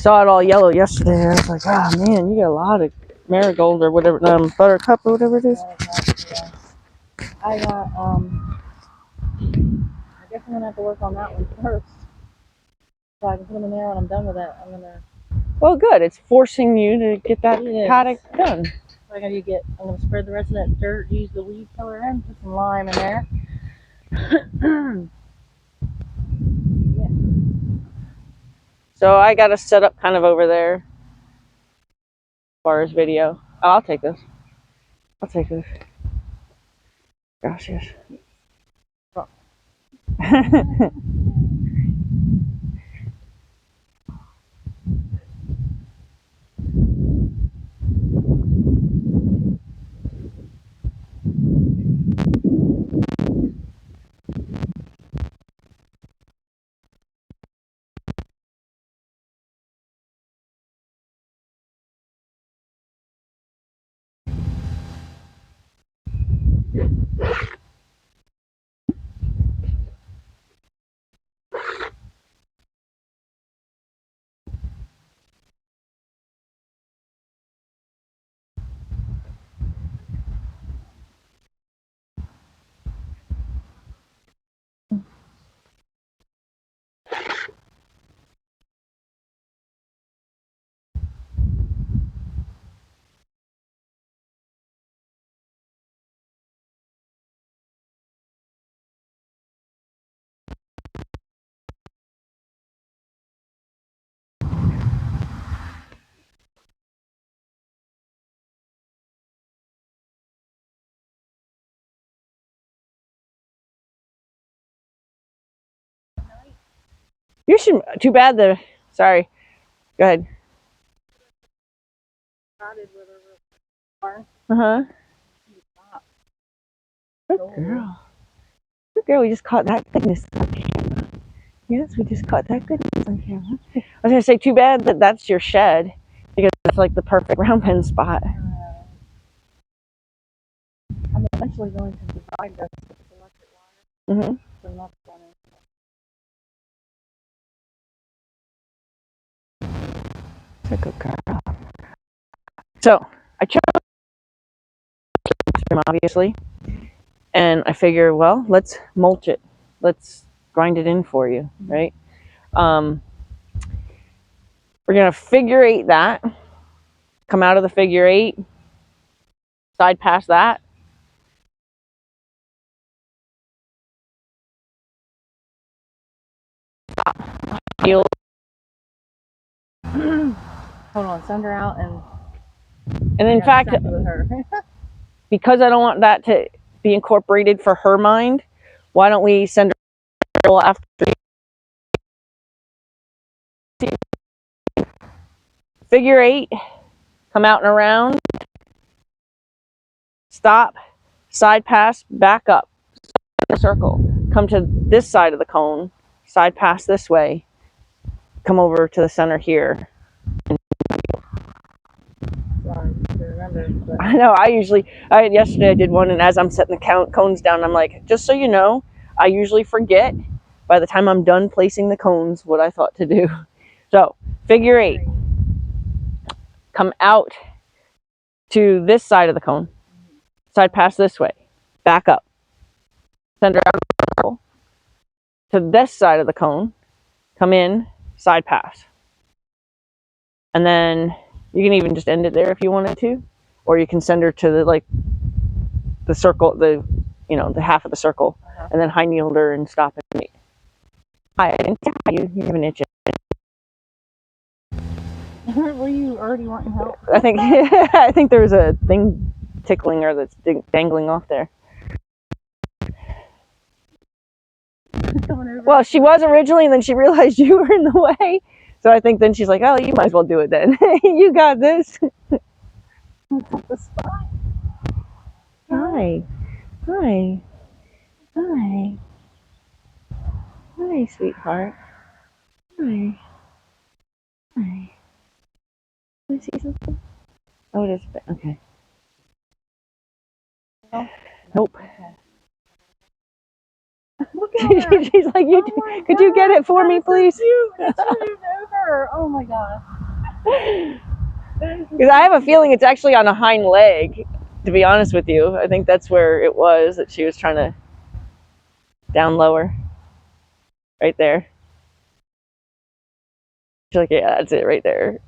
saw it all yellow yesterday. I was like, oh man, you got a lot of marigold or whatever, buttercup or whatever it is. Yeah. I got, I guess I'm gonna have to work on that one first. So I can put them in there when I'm done with it. I'm gonna. Well, good. It's forcing you to get that paddock done. So I'm gonna spread the rest of that dirt, use the weed killer, and put some lime in there. Yeah. So I got to set up kind of over there as far as video. Oh, I'll take this. I'll take this. Gosh, yes. You should. Too bad the. Sorry. Go ahead. Uh huh. Good girl. Good girl. We just caught that goodness on camera. Yes, we just caught that goodness on camera. I was gonna say, too bad that that's your shed because it's like the perfect round pen spot. I'm eventually going to divide this with electric wire. Mm-hmm. So not done It's a good girl. So I chose them obviously, and I figure, well, let's mulch it. Let's grind it in for you, right? We're gonna figure eight that. Come out of the figure eight. Side past that. Heel. Hold on, send her out and in fact, with her. because I don't want that to be incorporated for her mind, why don't we send her after figure eight, come out and around, stop, side pass, back up, circle, come to this side of the cone, side pass this way, come over to the center here. I know, yesterday I did one, and as I'm setting the cones down, I'm like, just so you know, I usually forget by the time I'm done placing the cones what I thought to do. So, figure eight, come out to this side of the cone, side pass this way, back up, center out of the circle, to this side of the cone, come in, side pass. And then you can even just end it there if you wanted to, or you can send her to the circle, the half of the circle, and then high kneel her and stop and meet. Hi, I didn't tell you. You have an itch. Were you already wanting help? I think there's a thing tickling her that's dangling off there. Well, she was originally, and then she realized you were in the way. So I think then she's like, oh, you might as well do it then. You got this. Hi. Hi. Hi. Hi, sweetheart. Hi. Hi. Can I see something? Oh, it is. Okay. Nope. Look at her. She's like, Oh my could you get gosh, it for that me, is so please? cute. It's moved over. Oh my gosh. Because I have a feeling it's actually on a hind leg, to be honest with you. I think that's where it was that she was trying to down lower. Right there. She's like, yeah, that's it right there.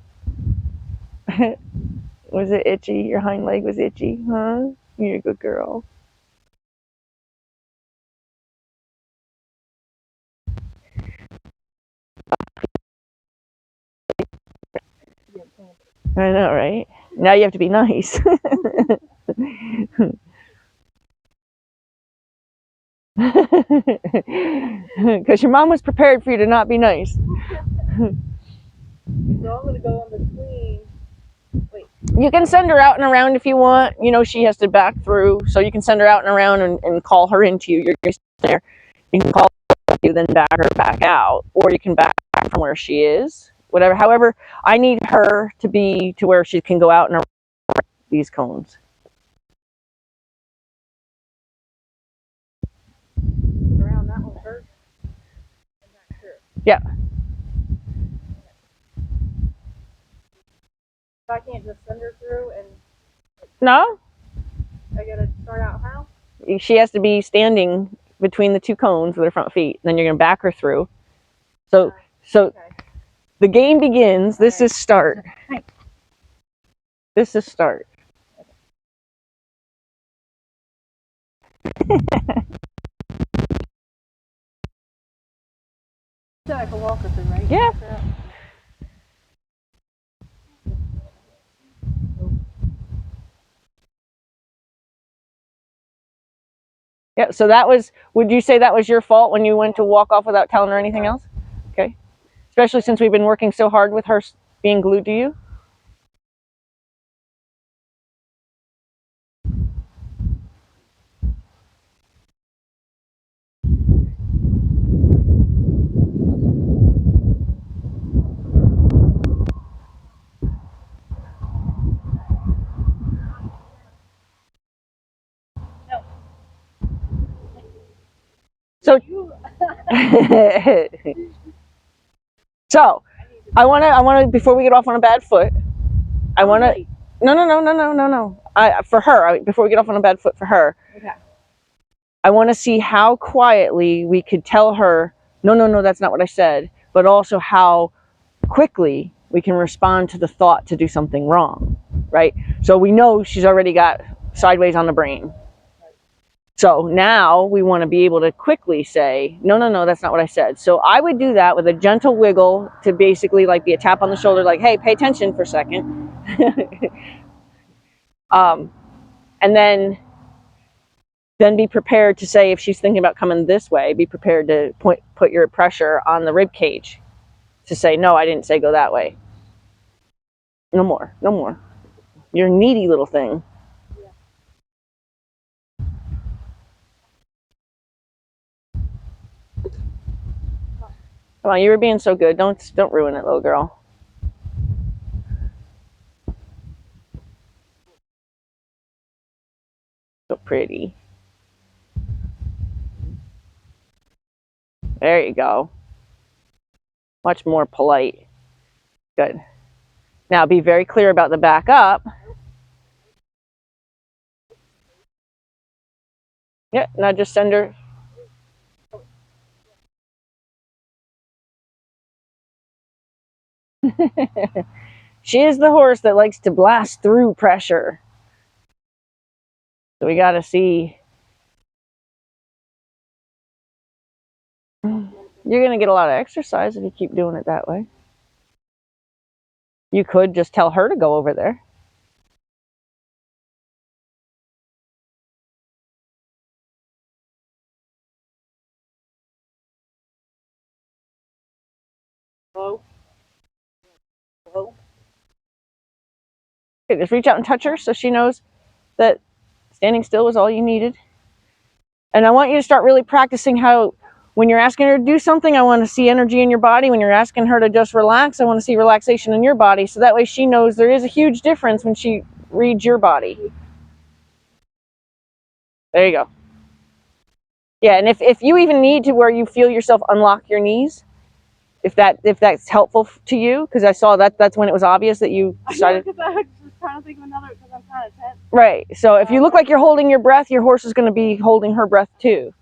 Was it itchy? Your hind leg was itchy, huh? You're a good girl. I know, right? Now you have to be nice. Because your mom was prepared for you to not be nice. So I'm gonna go on the swing. Wait. You can send her out and around if you want. You know, she has to back through, so you can send her out and around and call her into you. You're there. You can call her you, then back her back out, or you can back from where she is. Whatever. However, I need her to be to where she can go out and around these cones. Around that one first. I'm not sure. Yeah. So I can't just send her through and No, I gotta start out how? she has to be standing between the two cones with her front feet. And then you're going to back her through. So Okay. the game begins. This is start. This is start. So I can walk her through, right? Yeah. Yeah, so that was, would you say that was your fault when you went to walk off without telling her anything else? Okay. Especially since we've been working so hard with her being glued to you? So, so I want to, before we get off on a bad foot, I want to, no. For her, before we get off on a bad foot for her, Okay. I want to see how quietly we could tell her, no, that's not what I said, but also how quickly we can respond to the thought to do something wrong, right? So we know she's already got sideways on the brain. So now we want to be able to quickly say, no, that's not what I said. So I would do that with a gentle wiggle to basically like be a tap on the shoulder, like, hey, pay attention for a second. And then be prepared to say, if she's thinking about coming this way, be prepared to put your pressure on the rib cage to say, no, I didn't say go that way. No more. You're a needy little thing. Come on, you were being so good. Don't ruin it, little girl. So pretty. There you go. Much more polite. Good. Now be very clear about the back up. Yeah, now just send her. She is the horse that likes to blast through pressure. So we got to see. You're going to get a lot of exercise if you keep doing it that way. You could just tell her to go over there. Hello? Hello? Okay, just reach out and touch her so she knows that standing still was all you needed. And I want you to start really practicing how, when you're asking her to do something, I want to see energy in your body. When you're asking her to just relax, I want to see relaxation in your body. So that way she knows there is a huge difference when she reads your body. There you go. Yeah, and if you even need to where you feel yourself unlock your knees, if that's helpful to you, because I saw that's when it was obvious that you decided. Because I was just trying to think of another, because I'm kind of tense. Right. So if you look like you're holding your breath, your horse is going to be holding her breath too.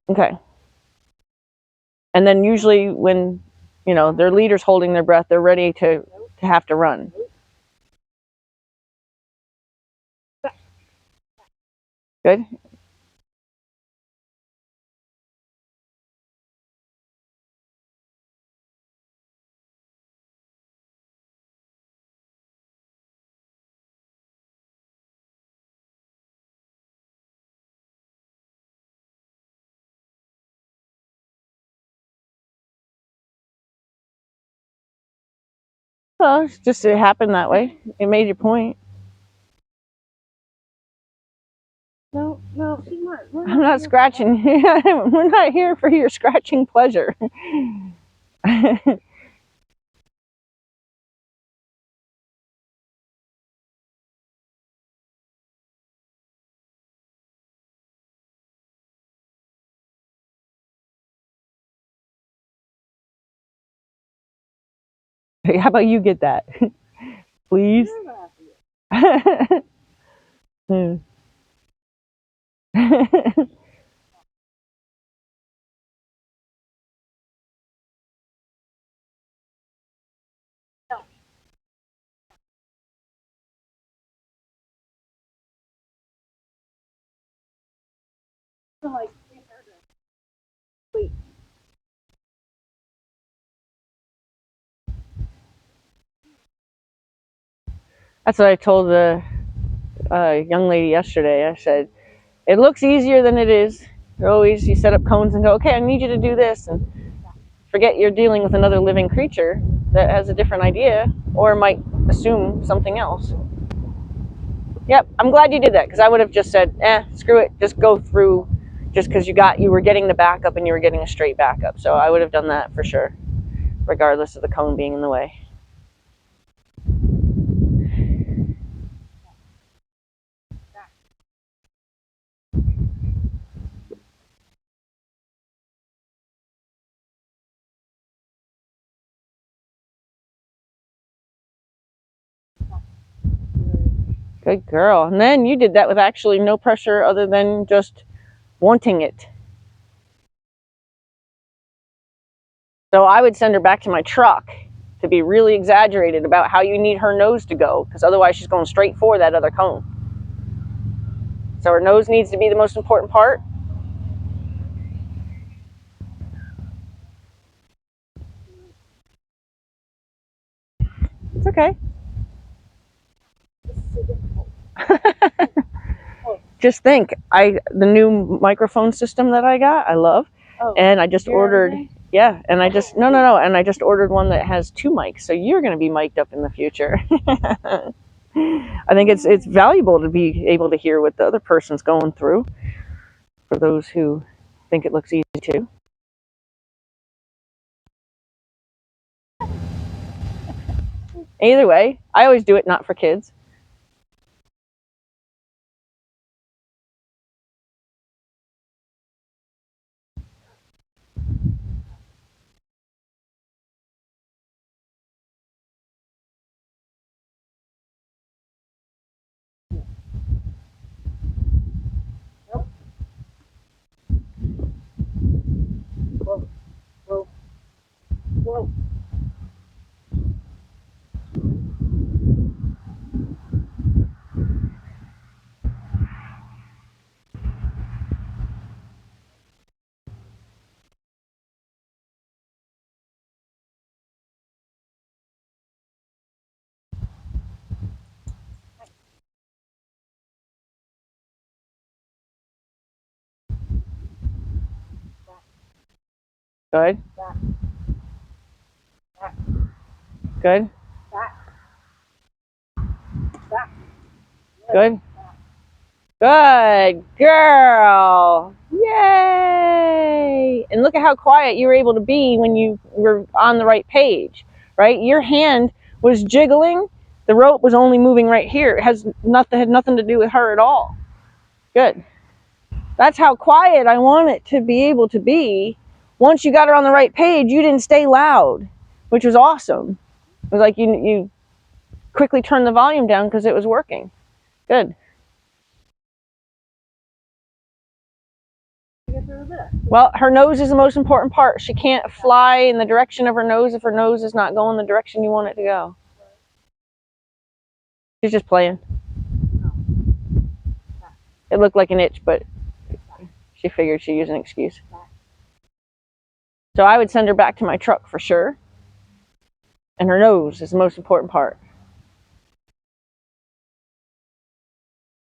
Okay. And then usually when, you know, their leader's holding their breath, they're ready to have to run. Good. Well, it's just it happened that way. It made your point. No, she's not. I'm not scratching. We're not here for your scratching pleasure. How about you get that, please? Hmm. That's what I told the young lady yesterday. I said, it looks easier than it is. You set up cones and go, okay, I need you to do this, and forget you're dealing with another living creature that has a different idea or might assume something else. Yep, I'm glad you did that, because I would have just said, screw it, just go through, just because you were getting the backup and you were getting a straight backup. So I would have done that for sure, regardless of the cone being in the way. Good girl. And then you did that with actually no pressure other than just wanting it. So I would send her back to my truck to be really exaggerated about how you need her nose to go, because otherwise she's going straight for that other cone. So her nose needs to be the most important part. It's okay. Just think, the new microphone system that I got, I love, and I just ordered. Yeah, and I just no, and I just ordered one that has 2 mics, so you're going to be mic'd up in the future. I think it's valuable to be able to hear what the other person's going through, for those who think it looks easy too. Either way, I always do it not for kids. Whoa. Good. Good. Good. Good girl. Yay. And look at how quiet you were able to be when you were on the right page, right? Your hand was jiggling. The rope was only moving right here. It had nothing to do with her at all. Good. That's how quiet I want it to be able to be. Once you got her on the right page, you didn't stay loud, which was awesome. It was like you quickly turned the volume down because it was working. Good. Well, her nose is the most important part. She can't fly in the direction of her nose if her nose is not going the direction you want it to go. She's just playing. It looked like an itch, but she figured she'd use an excuse. So I would send her back to my truck for sure. And her nose is the most important part.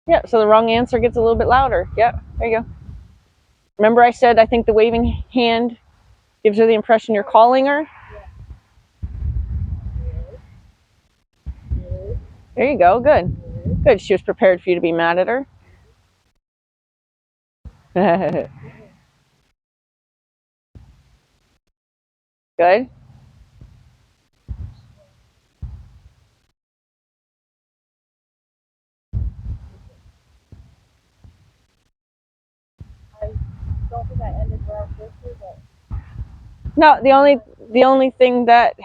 Yeah, so the wrong answer gets a little bit louder. Yep, there you go. Remember I said I think the waving hand gives her the impression you're calling her? There you go, good. Good, she was prepared for you to be mad at her. Good. I don't think I ended where I was supposed to, but No, the only thing that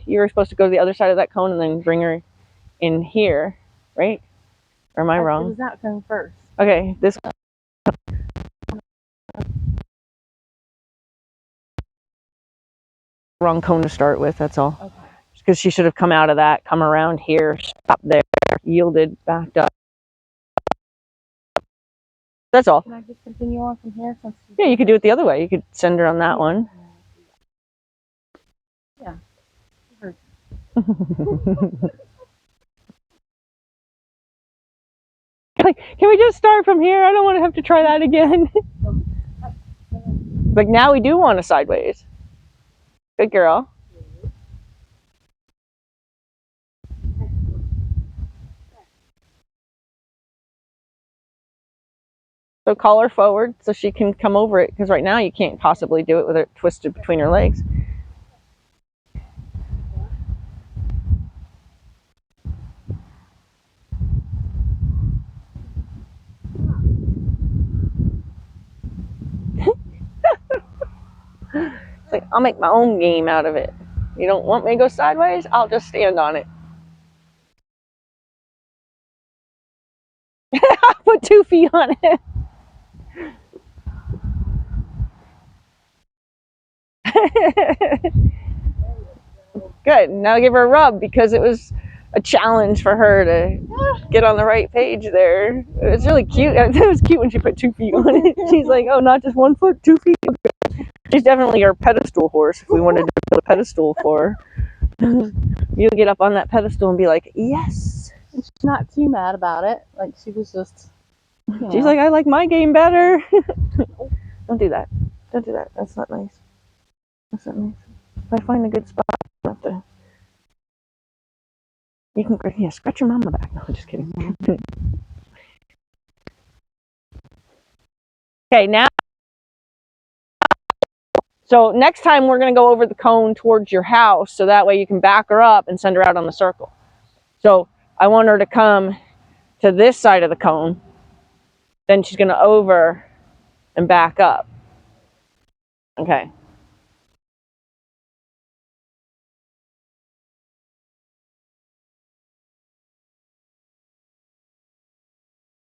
you were supposed to go to the other side of that cone and then bring her in here, right? Or am I it wrong? was that cone first. Okay, this wrong cone to start with, that's all. Okay. Because she should have come out of that, come around here, stopped there, yielded, backed up. That's all. Can I just continue on from here? Since Yeah, you could do it the other way. You could send her on that one. Yeah. Like, can we just start from here? I don't want to have to try that again. Like, now we do want to sideways. Good girl. So call her forward so she can come over it, because right now you can't possibly do it with it twisted between her legs. It's like, I'll make my own game out of it. You don't want me to go sideways? I'll just stand on it. Put 2 feet on it. Good. Now give her a rub, because it was a challenge for her to get on the right page there. It was really cute. It was cute when she put 2 feet on it. She's like, oh, not just 1 foot, 2 feet. She's definitely our pedestal horse if we wanted to build a pedestal for her. You'll get up on that pedestal and be like, yes. And she's not too mad about it. Like, she was just, She's like, I like my game better. Don't do that. Don't do that. That's not nice. That's not nice. If I find a good spot, I'll have to. You can, yeah, scratch your mama back. No, I'm just kidding. Okay, now. So next time we're going to go over the cone towards your house, so that way you can back her up and send her out on the circle. So I want her to come to this side of the cone. Then she's going to over and back up. Okay.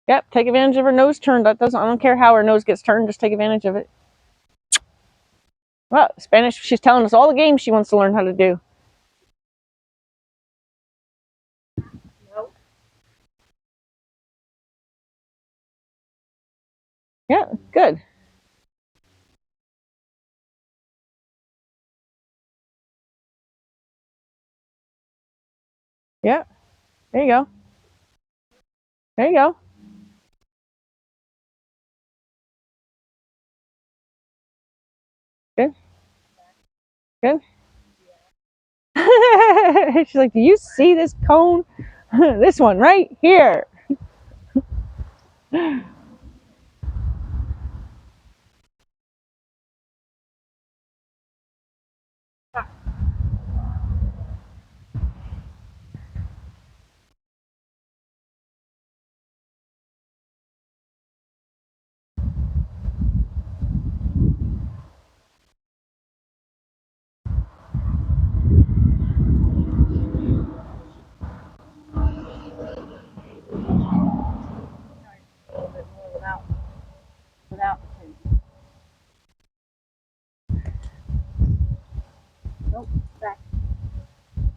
Yep, take advantage of her nose turn. I don't care how her nose gets turned, just take advantage of it. Well, Spanish, she's telling us all the games she wants to learn how to do. Nope. Yeah, good. Yeah, there you go. There you go. Good. Good. She's like, do you see this cone? This one right here.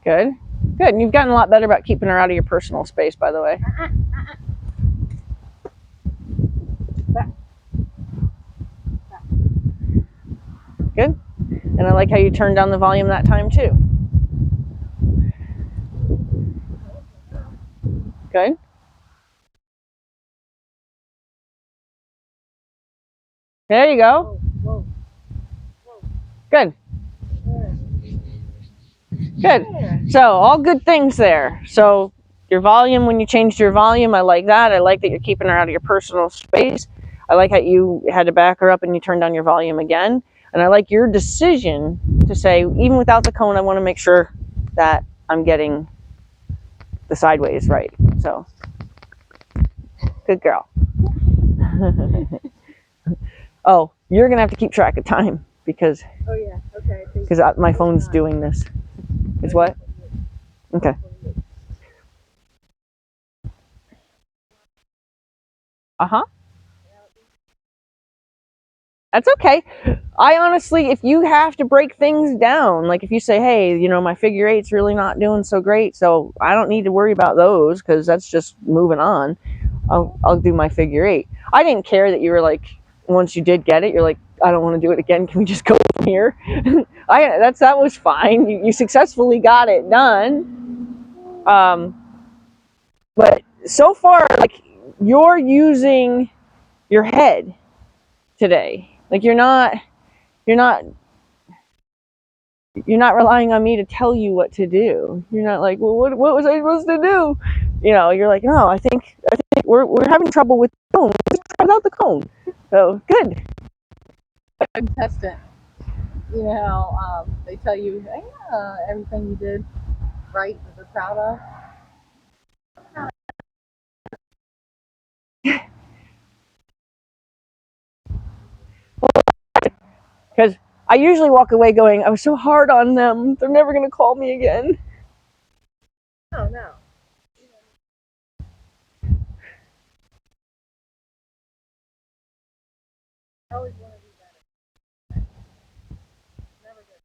Good. Good. And you've gotten a lot better about keeping her out of your personal space, by the way. Good. And I like how you turned down the volume that time too. Good. There you go. Whoa, Good. Good. So all good things there. So your volume, when you changed your volume, I like that. I like that you're keeping her out of your personal space. I like how you had to back her up and you turned down your volume again. And I like your decision to say, even without the cone, I want to make sure that I'm getting the sideways right. So good girl. Oh, you're going to have to keep track of time because Oh yeah. Okay. my phone's doing this. It's what? Okay. Uh-huh. That's okay. I honestly, if you have to break things down, like if you say, hey, my figure eight's really not doing so great, so I don't need to worry about those because that's just moving on. I'll do my figure eight. I didn't care that you were like, once you did get it, you're like, I don't want to do it again. Can we just go from here? That was fine. You successfully got it done. But so far, like, you're using your head today. Like you're not relying on me to tell you what to do. You're not like, well, what was I supposed to do? You're like, no, I think we're having trouble with the cone. Let's try without the cone. So good. Contestant. They tell you, everything you did right that they're proud of. Because I usually walk away going, I was so hard on them. They're never gonna call me again. Oh no. I always want to do better. Never good.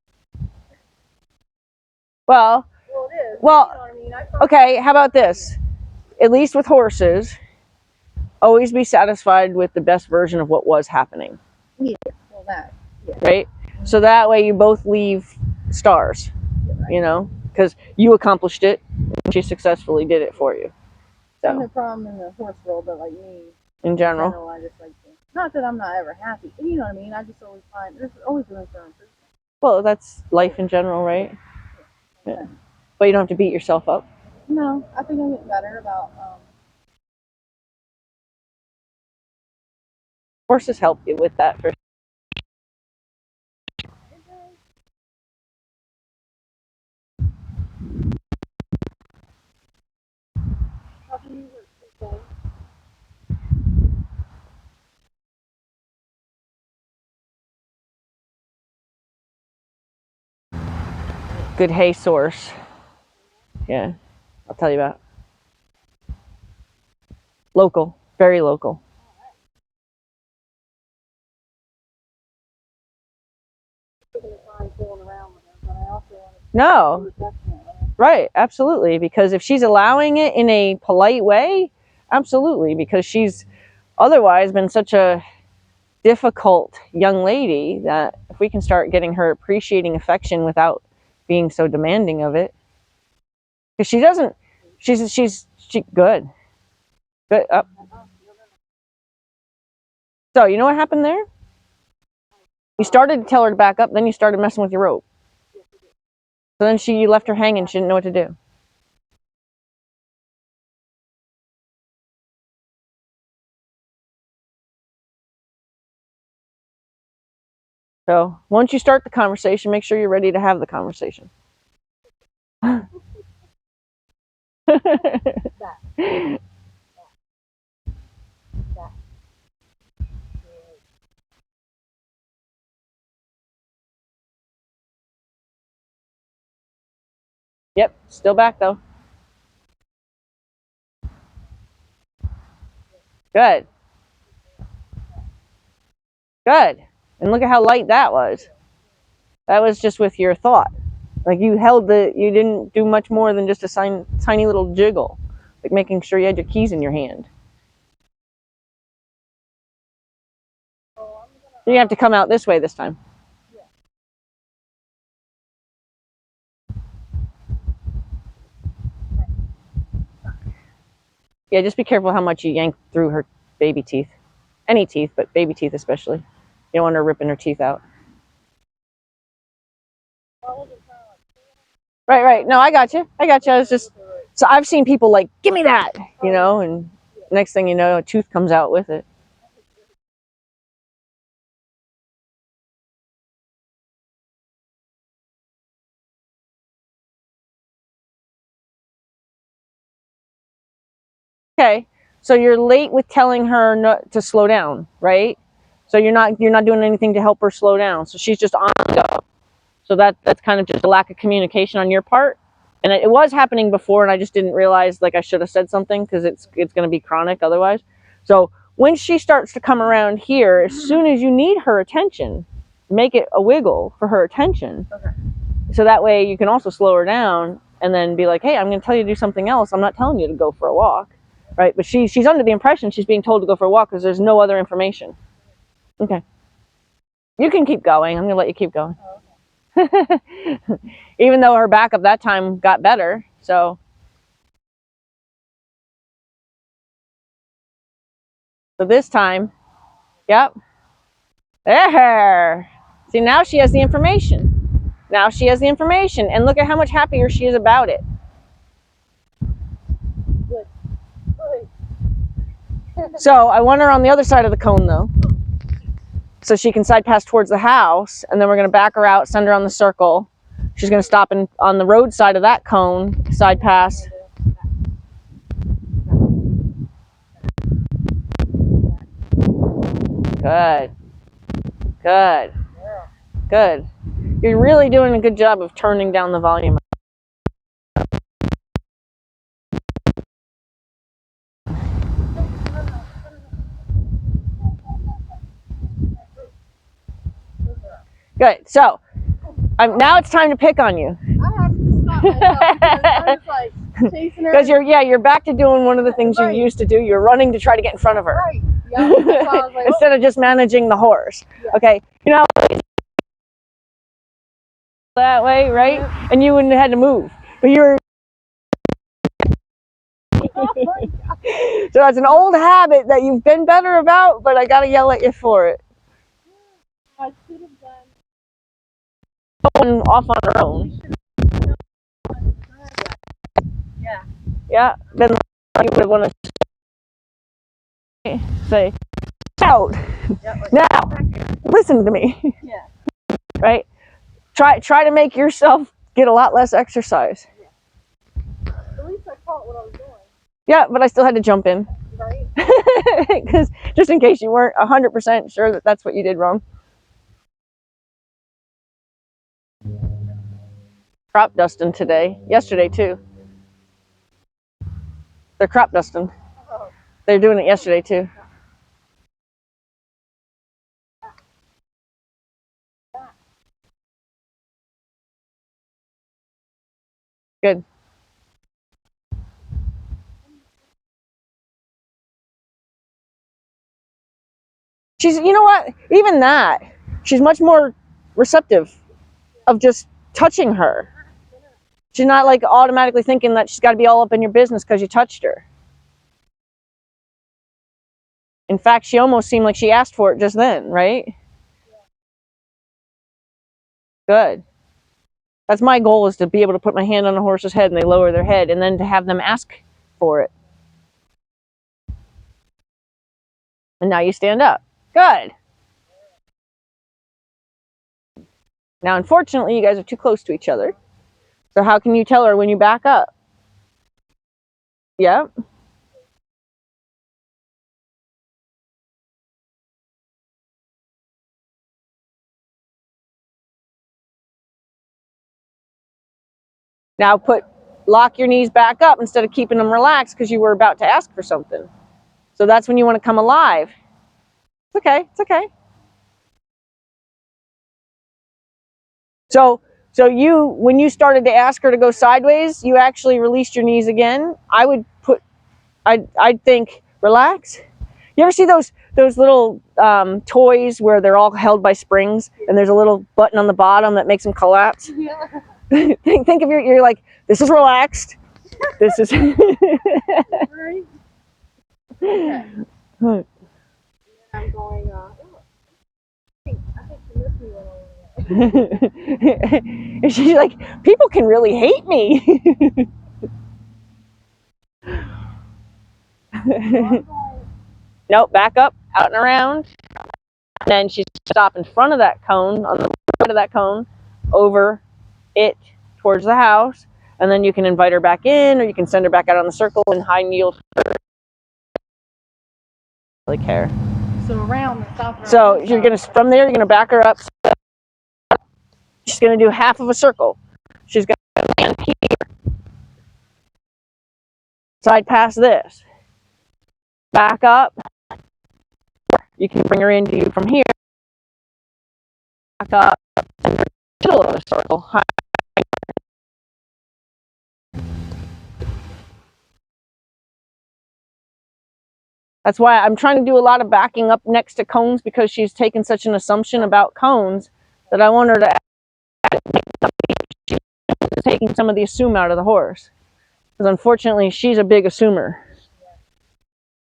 Well, Well, it is. Well, You know what I mean? okay. How about this? At least with horses, always be satisfied with the best version of what was happening. Yeah. Well, that. Yeah. Right? So that way you both leave stars, because you accomplished it and she successfully did it for you. So. No problem in the horse world, but like me, in general, I just like to, not that I'm not ever happy, but you know what I mean? I just always find there's always room for improvement. Well, that's life in general, right? Yeah. But you don't have to beat yourself up. No, I think I'm getting better about. Horses help you with that for. Good hay source. Yeah, I'll tell you about. Local, very local. No. Right, absolutely. Because if she's allowing it in a polite way, absolutely. Because she's otherwise been such a difficult young lady that if we can start getting her appreciating affection without being so demanding of it, because she doesn't, she's good. Up. So you know what happened there? You started to tell her to back up, then you started messing with your rope. So then you left her hanging. She didn't know what to do. So once you start the conversation, make sure you're ready to have the conversation. Yep, still back though. Good. Good. And look at how light that was. That was just with your thought. Like you didn't do much more than just a tiny little jiggle, like making sure you had your keys in your hand. You have to come out this way this time. Yeah, just be careful how much you yank through her baby teeth. Any teeth, but baby teeth especially. You don't want her ripping her teeth out. Right. No, I got you. I was just, so I've seen people like, give me that, and next thing you know, a tooth comes out with it. Okay, so you're late with telling her not to slow down, right? So you're not doing anything to help her slow down. So she's just on the go. So that's kind of just a lack of communication on your part. And it was happening before, and I just didn't realize like I should have said something because it's going to be chronic otherwise. So when she starts to come around here, as soon as you need her attention, make it a wiggle for her attention. Okay. So that way you can also slow her down and then be like, hey, I'm going to tell you to do something else. I'm not telling you to go for a walk, right? But she's under the impression she's being told to go for a walk because there's no other information. Okay. You can keep going. I'm going to let you keep going. Oh, okay. Even though her backup that time got better, so this time, yep. There. See, now she has the information. And look at how much happier she is about it. Good. So I want her on the other side of the cone though, so she can side pass towards the house, and then we're going to back her out, send her on the circle. She's going to stop on the road side of that cone, side pass. Good. You're really doing a good job of turning down the volume. Good. So now it's time to pick on you. I have to stop myself because I'm just like chasing her. Because you're back to doing one of the things you used to do. You're running to try to get in front of her. Right. Yeah. So I was like, instead of just managing the horse. Yeah. Okay. That way, right? Yeah. And you wouldn't have had to move. But you're so that's an old habit that you've been better about, but I gotta yell at you for it. I should have done going off on her own. Yeah. Then you would want to say, out. Now, listen to me. Yeah. Right? Try to make yourself get a lot less exercise. Yeah. At least I caught what I was doing. Yeah, but I still had to jump in. Right. Because just in case you weren't 100% sure that that's what you did wrong. Crop dusting today. Yesterday too. They're crop dusting. They're doing it yesterday too. Good. She's, you know what? Even that, she's much more receptive of just touching her. She's not like automatically thinking that she's got to be all up in your business because you touched her. In fact, she almost seemed like she asked for it just then, right? Good. That's my goal, is to be able to put my hand on a horse's head and they lower their head, and then to have them ask for it. And now you stand up. Good. Now, unfortunately, you guys are too close to each other. So how can you tell her when you back up? Yep. Now lock your knees back up instead of keeping them relaxed because you were about to ask for something. So that's when you want to come alive. It's okay. It's okay. So So when you started to ask her to go sideways, you actually released your knees again. I'd think, relax. You ever see those little toys where they're all held by springs and there's a little button on the bottom that makes them collapse? Yeah. think of you're like, this is relaxed. This is. Right. Okay. I'm going. I think she missed me when I went away. And she's like, people can really hate me. Nope, back up, out and around. And then she's stop in front of that cone, on the side of that cone, over it towards the house. And then you can invite her back in, or you can send her back out on the circle and high kneel. Really care. So around the south. So you're gonna, from there, you're gonna back her up. She's gonna do half of a circle. She's gonna land here. Side past this. Back up. You can bring her into you from here. Back up. And middle of a circle. That's why I'm trying to do a lot of backing up next to cones, because she's taken such an assumption about cones that I want her to she's taking some of the assume out of the horse. Because unfortunately, she's a big assumer.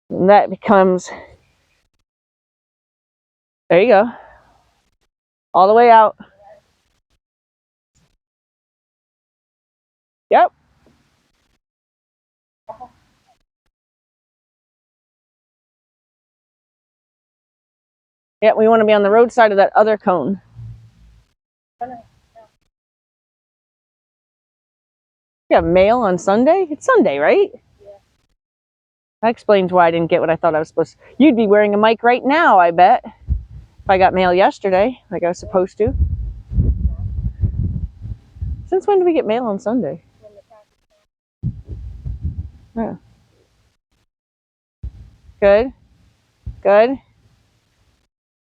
And that becomes, there you go. All the way out. Yep. Yeah, we want to be on the road side of that other cone. You have mail on Sunday? It's Sunday, right? Yeah. That explains why I didn't get what I thought I was supposed to. You'd be wearing a mic right now, I bet. If I got mail yesterday, like I was supposed to. Since when do we get mail on Sunday? Yeah. Good. Good.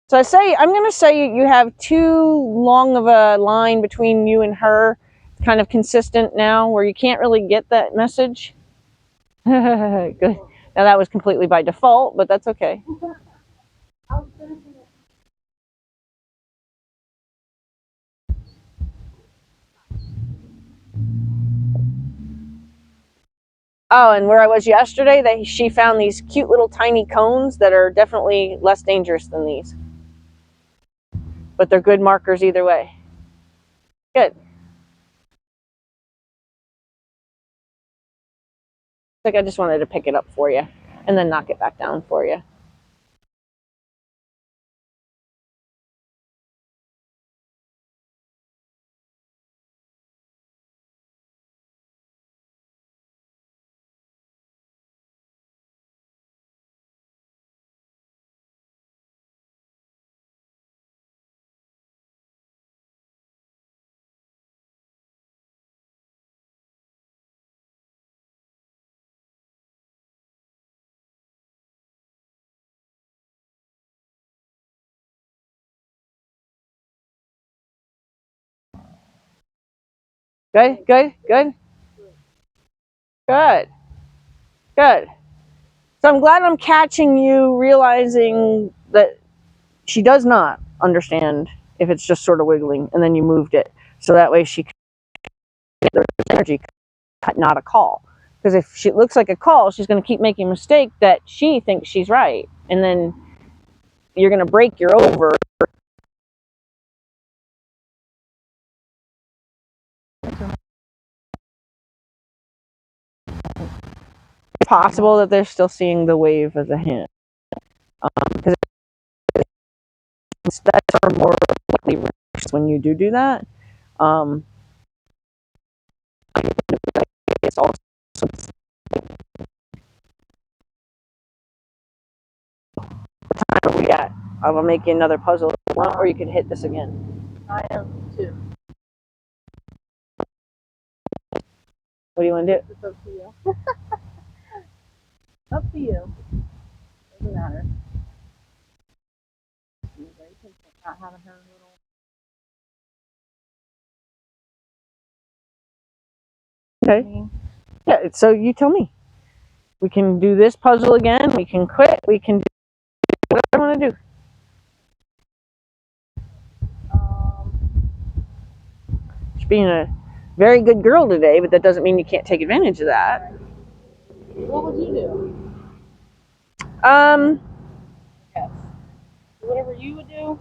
So I'm going to say you have too long of a line between you and her, kind of consistent now, where you can't really get that message. Good. Now that was completely by default, but that's okay. Oh, and where I was yesterday, she found these cute little tiny cones that are definitely less dangerous than these. But they're good markers either way. Good. Like I just wanted to pick it up for you and then knock it back down for you. Good, good, good. Good. Good. So I'm glad I'm catching you realizing that she does not understand if it's just sort of wiggling, and then you moved it. So that way she can get the energy cut, not a call. Because if she looks like a call, she's going to keep making a mistake that she thinks she's right. And then you're going to break your over. It's possible that they're still seeing the wave as a hint. Because that's are more likely reversed when you do that. It's also what time are we at? I will make you another puzzle, or you can hit this again. I am too. What do you want to do? It's up to you. Up to you. Doesn't matter. Not having her little Okay. Yeah, so you tell me. We can do this puzzle again. We can quit. We can do whatever I want to do. She's being a very good girl today, but that doesn't mean you can't take advantage of that. What would you do? Yes. Whatever you would do.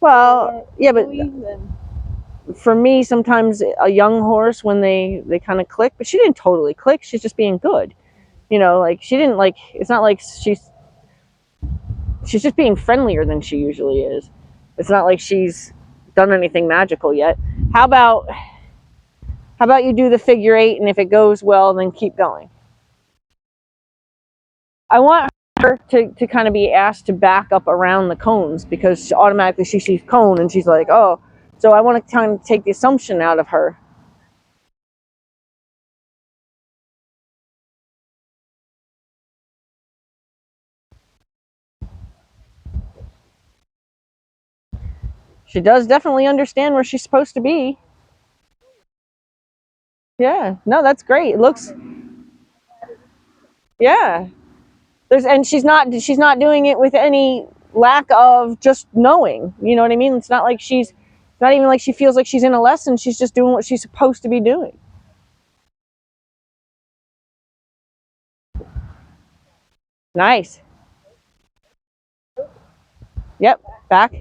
Well, yeah, but Then for me, sometimes a young horse, when they kind of click, but she didn't totally click. She's just being good. You know, like she didn't like, it's not like she's just being friendlier than she usually is. It's not like she's done anything magical yet. How about you do the figure 8, and if it goes well, then keep going. I want her to kind of be asked to back up around the cones, because automatically she sees cone and she's like, oh. So I want to kind of take the assumption out of her. She does definitely understand where she's supposed to be. Yeah, no, that's great. It looks, yeah. And she's not doing it with any lack of just knowing. You know what I mean? It's not even like she feels like she's in a lesson. She's just doing what she's supposed to be doing. Nice. Yep, back.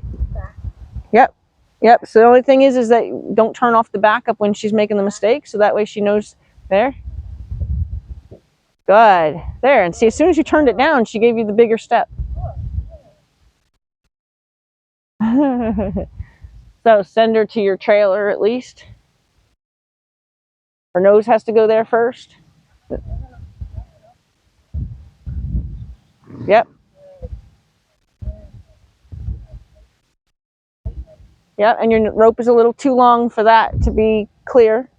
Yep. Yep. So the only thing is that don't turn off the backup when she's making the mistake, so that way she knows. There. Good. There. And see, as soon as you turned it down, she gave you the bigger step. So send her to your trailer at least. Her nose has to go there first. Yep. Yep, and your rope is a little too long for that to be clear.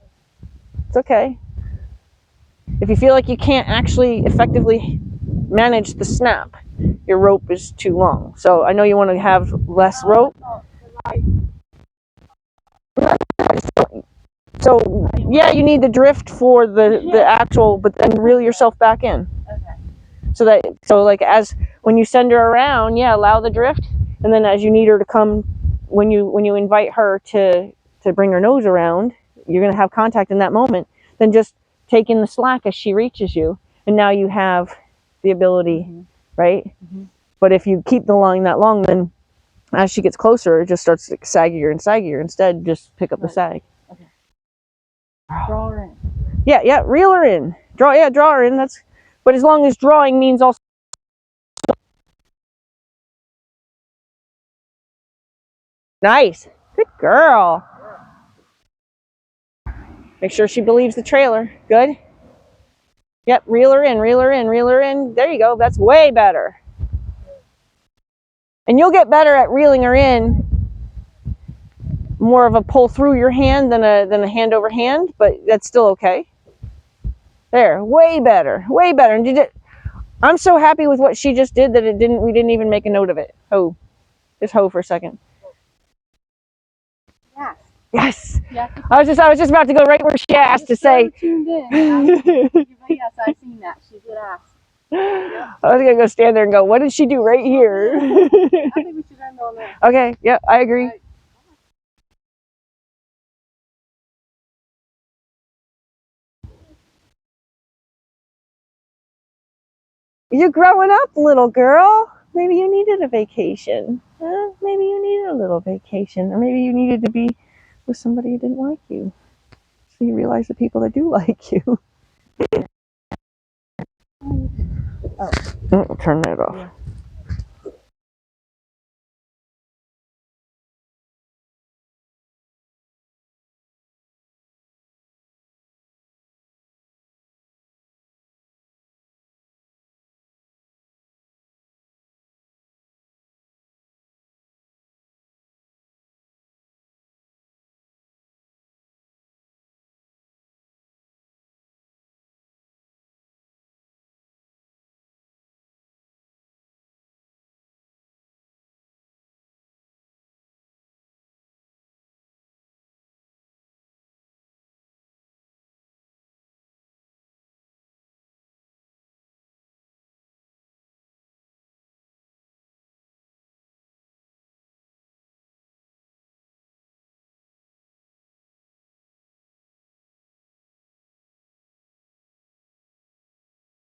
It's okay. If you feel like you can't actually effectively manage the snap, your rope is too long. So I know you want to have less rope. So yeah, you need the drift for the actual, but then reel yourself back in. Okay. So like as when you send her around, yeah, allow the drift, and then as you need her to come, when you invite her to bring her nose around, you're gonna have contact in that moment. Then just take in the slack as she reaches you, and now you have the ability, right? Mm-hmm. But if you keep the line that long, then as she gets closer, it just starts saggier and saggier. Instead, just pick up the sag. Okay. Draw her in. Yeah, reel her in. Draw her in. But as long as drawing means also. Nice. Good girl. Make sure she believes the trailer. Good. Yep, reel her in, reel her in, reel her in. There you go. That's way better. And you'll get better at reeling her in. More of a pull through your hand than a hand over hand, but that's still okay. There, way better, way better. And I'm so happy with what she just did that we didn't even make a note of it. Oh, just ho for a second. Yes. Yeah. I was just about to go right where she asked to say. Tuned in. Yes, I've seen that. She did ask. Yep. I was gonna go stand there and go, what did she do right here? I think we should end on that. Okay. Yep. I agree. Right. You're growing up, little girl. Maybe you needed a vacation. Maybe you needed a little vacation, or maybe you needed to be with somebody who didn't like you, so you realize the people that do like you. Oh, turn that off. Yeah.